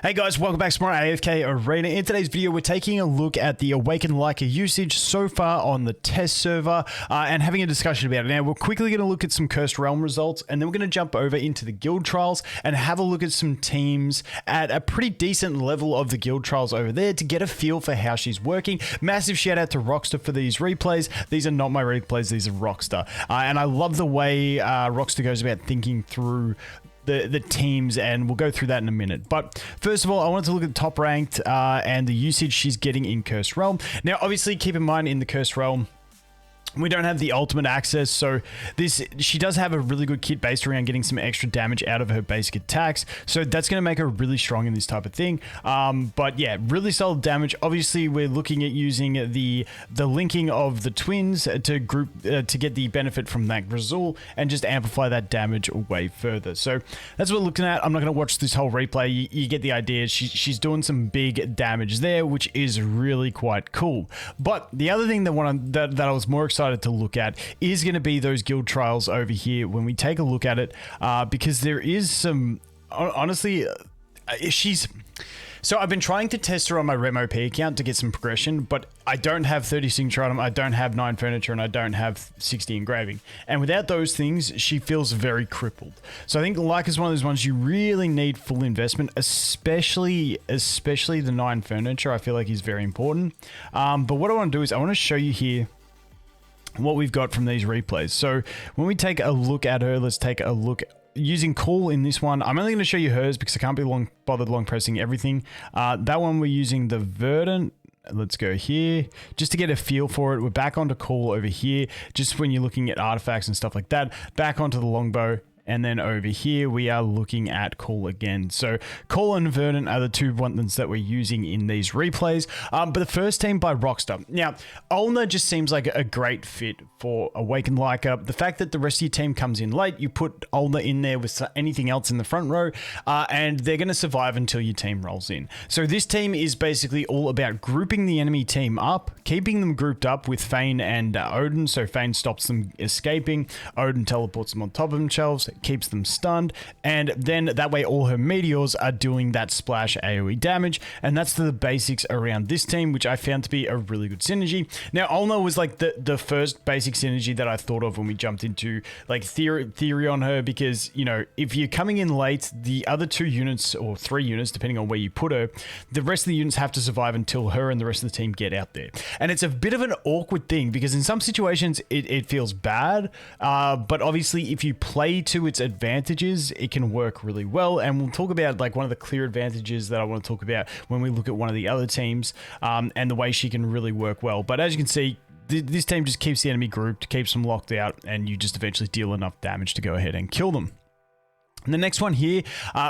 Hey guys, welcome back to more AFK Arena. In today's video, we're taking a look at the Awakened Lyca usage so far on the test server and having a discussion about it. Now, we're quickly going to look at some Cursed Realm results, and then we're going to jump over into the guild trials and have a look at some teams at a pretty decent level of the guild trials over there to get a feel for how she's working. Massive shout out to Rockstar for these replays. These are not my replays, these are Rockstar. And I love the way Rockstar goes about thinking through the teams, and we'll go through that in a minute. But first of all, I wanted to look at the top ranked and the usage she's getting in Cursed Realm. Now, obviously, keep in mind in the Cursed Realm, we don't have the ultimate access, so she does have a really good kit based around getting some extra damage out of her basic attacks, so that's going to make her really strong in this type of thing. But yeah, really solid damage. Obviously, we're looking at using the linking of the twins to group to get the benefit from that Grizzle and just amplify that damage way further. So that's what we're looking at. I'm not going to watch this whole replay. You get the idea. She's doing some big damage there, which is really quite cool. But the other thing that I was more excited to look at is going to be those guild trials over here when we take a look at it, because there is some, honestly, so I've been trying to test her on my RemOP account to get some progression, but I don't have 30 signature item, I don't have 9 furniture, and I don't have 60 engraving. And without those things, she feels very crippled. So I think Leica is one of those ones you really need full investment, especially the 9 furniture. I feel like is very important. But what I want to do is I want to show you here what we've got from these replays. So when we take a look at her, let's take a look using Call in this one. I'm only going to show you hers because I can't be bothered long pressing everything. That one we're using the Verdant. Let's go here just to get a feel for it. We're back onto Call over here, just when you're looking at artifacts and stuff like that. Back onto the longbow. And then over here, we are looking at Call again. So Call and Verdant are the two ones that we're using in these replays. But the first team by Rockstar. Now, Ulna just seems like a great fit for Awakened Lyca. The fact that the rest of your team comes in late, you put Ulna in there with anything else in the front row, and they're going to survive until your team rolls in. So this team is basically all about grouping the enemy team up, keeping them grouped up with Fane and Odin. So Fane stops them escaping, Odin teleports them on top of themselves, keeps them stunned, and then that way all her meteors are doing that splash AoE damage, and that's the basics around this team, which I found to be a really good synergy. Now, Ulna was like the first basic synergy that I thought of when we jumped into like theory on her, because, you know, if you're coming in late, the other 2 units or 3 units, depending on where you put her, the rest of the units have to survive until her and the rest of the team get out there. And it's a bit of an awkward thing because in some situations it feels bad, but obviously if you play to its advantages, it can work really well. And we'll talk about like one of the clear advantages that I want to talk about when we look at one of the other teams, and the way she can really work well. But as you can see, this team just keeps the enemy grouped, keeps them locked out, and you just eventually deal enough damage to go ahead and kill them. And the next one here,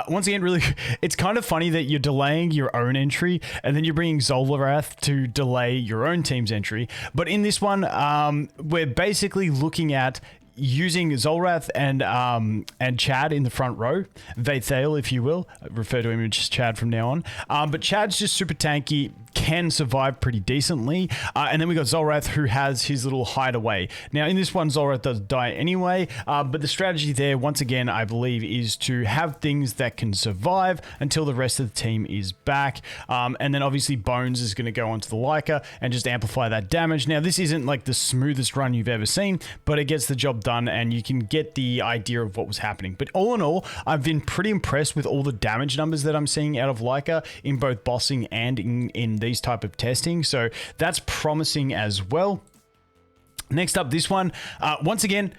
once again, really, it's kind of funny that you're delaying your own entry and then you're bringing Zolarath to delay your own team's entry. But in this one, we're basically looking at using Zolrath and Chad in the front row, Vathale, if you will. I refer to him as Chad from now on. But Chad's just super tanky, can survive pretty decently. And then we got Zolrath, who has his little hideaway. Now, in this one, Zolrath does die anyway, but the strategy there, once again, I believe, is to have things that can survive until the rest of the team is back. And then obviously Bones is going to go onto the Leica and just amplify that damage. Now, this isn't like the smoothest run you've ever seen, but it gets the job done and you can get the idea of what was happening. But all in all, I've been pretty impressed with all the damage numbers that I'm seeing out of Leica in both bossing and in these type of testing. So that's promising as well. Next up, this one, once again,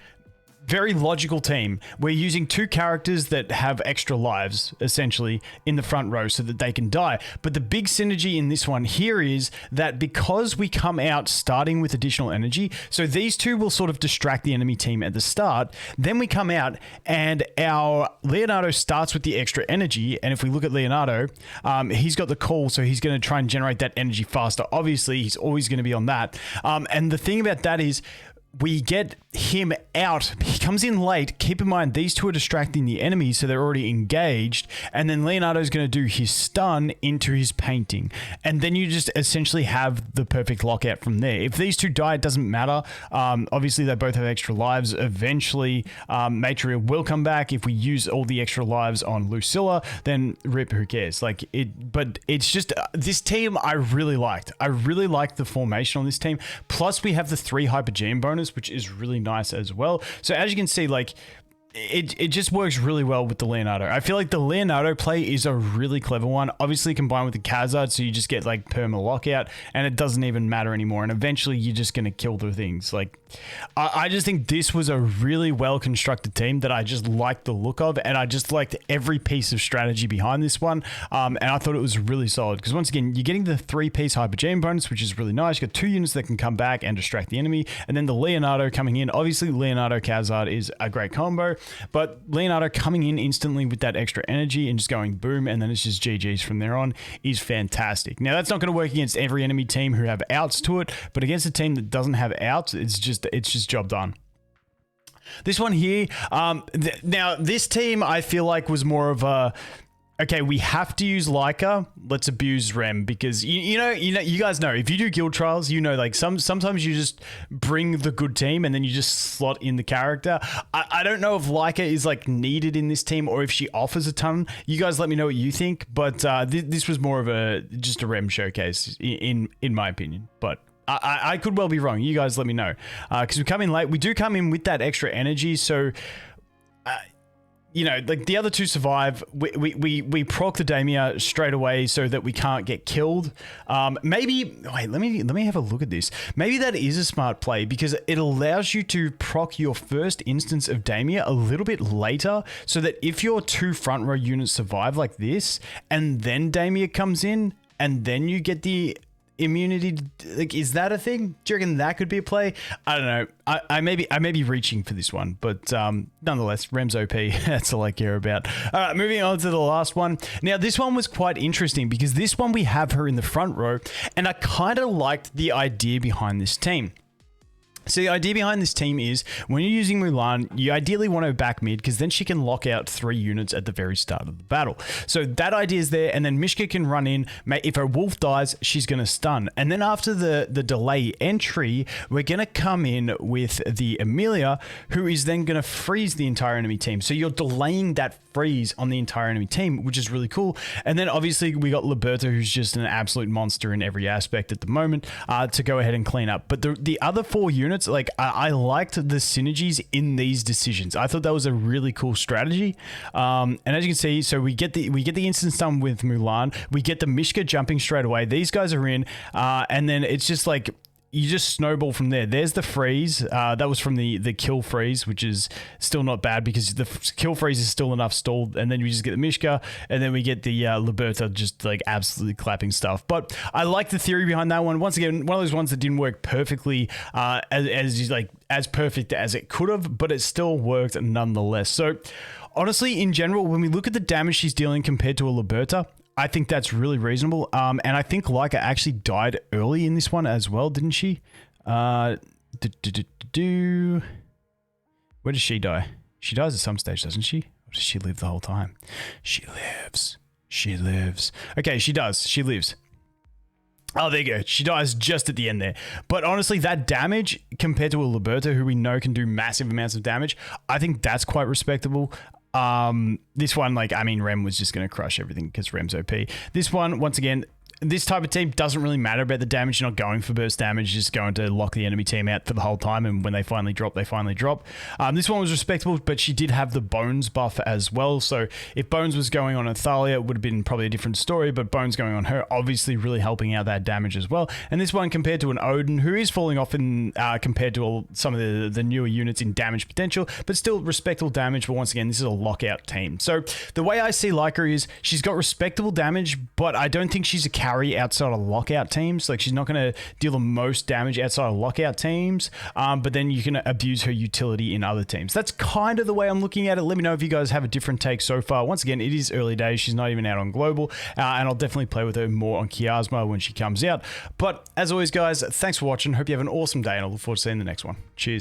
very logical team. We're using 2 characters that have extra lives, essentially, in the front row so that they can die. But the big synergy in this one here is that because we come out starting with additional energy, so these 2 will sort of distract the enemy team at the start. Then we come out and our Leonardo starts with the extra energy. And if we look at Leonardo, he's got the call, so he's going to try and generate that energy faster. Obviously, he's always going to be on that. And the thing about that is, we get him out. He comes in late. Keep in mind, these two are distracting the enemy, so they're already engaged. And then Leonardo's going to do his stun into his painting. And then you just essentially have the perfect lockout from there. If these two die, it doesn't matter. Obviously, they both have extra lives. Eventually, Matria will come back. If we use all the extra lives on Lucilla, then rip, who cares? But it's just, this team I really liked. I really liked the formation on this team. Plus, we have the 3 Hypergene bonus, which is really nice as well. So as you can see, it just works really well with the Leonardo. I feel like the Leonardo play is a really clever one. Obviously combined with the Khazad, so you just get perma lockout, and it doesn't even matter anymore. And eventually you're just gonna kill the things. I just think this was a really well constructed team that I just liked the look of, and I just liked every piece of strategy behind this one. And I thought it was really solid because once again, you're getting the 3-piece Hypergene bonus, which is really nice. You got 2 units that can come back and distract the enemy, and then the Leonardo coming in. Obviously, Leonardo Khazad is a great combo. But Leonardo coming in instantly with that extra energy and just going boom, and then it's just GG's from there on, is fantastic. Now, that's not going to work against every enemy team who have outs to it, but against a team that doesn't have outs, it's just job done. This one here, now this team I feel like was more of a, okay, we have to use Leica. Let's abuse Rem because you guys know if you do guild trials, sometimes you just bring the good team and then you just slot in the character. I don't know if Leica is needed in this team or if she offers a ton. You guys let me know what you think. But this was more of just a Rem showcase in my opinion. But I could well be wrong. You guys let me know because we come in late. We do come in with that extra energy, so. The other two survive. We proc the Damia straight away so that we can't get killed. Maybe, wait, let me have a look at this. Maybe that is a smart play because it allows you to proc your first instance of Damia a little bit later so that if your 2 front row units survive like this and then Damia comes in and then you get the immunity, is that a thing? Do you reckon that could be a play? I don't know. I may be reaching for this one, but nonetheless, Rem's OP. That's all I care about. All right, moving on to the last one. Now, this one was quite interesting because this one we have her in the front row, and I kind of liked the idea behind this team. So the idea behind this team is when you're using Mulan, you ideally want her back mid because then she can lock out 3 units at the very start of the battle. So that idea is there, and then Mishka can run in. If her wolf dies, she's going to stun. And then after the delay entry, we're going to come in with the Amelia, who is then going to freeze the entire enemy team. So you're delaying that freeze on the entire enemy team, which is really cool. And then obviously we got Liberta, who's just an absolute monster in every aspect at the moment, to go ahead and clean up. But the other 4 units, I liked the synergies in these decisions. I thought that was a really cool strategy. And as you can see, so we get the instant stun with Mulan. We get the Mishka jumping straight away. These guys are in, and then it's just you just snowball from there. There's the freeze. That was from the kill freeze, which is still not bad because the kill freeze is still enough stalled. And then we just get the Mishka, and then we get the Liberta just absolutely clapping stuff. But I like the theory behind that one. Once again, one of those ones that didn't work perfectly as perfect as it could have, but it still worked nonetheless. So honestly, in general, when we look at the damage she's dealing compared to a Liberta, I think that's really reasonable. And I think Leica actually died early in this one as well, didn't she? Where does she die? She dies at some stage, doesn't she? Or does she live the whole time? She lives. She lives. Okay, she does. She lives. Oh, there you go. She dies just at the end there. But honestly, that damage compared to a Liberta, who we know can do massive amounts of damage, I think that's quite respectable. This one, Rem was just going to crush everything because Rem's OP. This one, once again, this type of team doesn't really matter about the damage. You're not going for burst damage, just going to lock the enemy team out for the whole time, and when they finally drop, they finally drop. This one was respectable, but she did have the Bones buff as well, so if Bones was going on Athalia, it would have been probably a different story, but Bones going on her, obviously really helping out that damage as well. And this one, compared to an Odin, who is falling off in compared to some of the newer units in damage potential, but still respectable damage, but once again, this is a lockout team. So the way I see Leica is, she's got respectable damage, but I don't think she's a carry outside of lockout teams. She's not going to deal the most damage outside of lockout teams, but then you can abuse her utility in other teams. That's kind of the way I'm looking at it. Let me know if you guys have a different take so far. Once again, it is early days. She's not even out on global, and I'll definitely play with her more on Chiasma when she comes out. But as always, guys, thanks for watching. Hope you have an awesome day, and I look forward to seeing the next one. Cheers.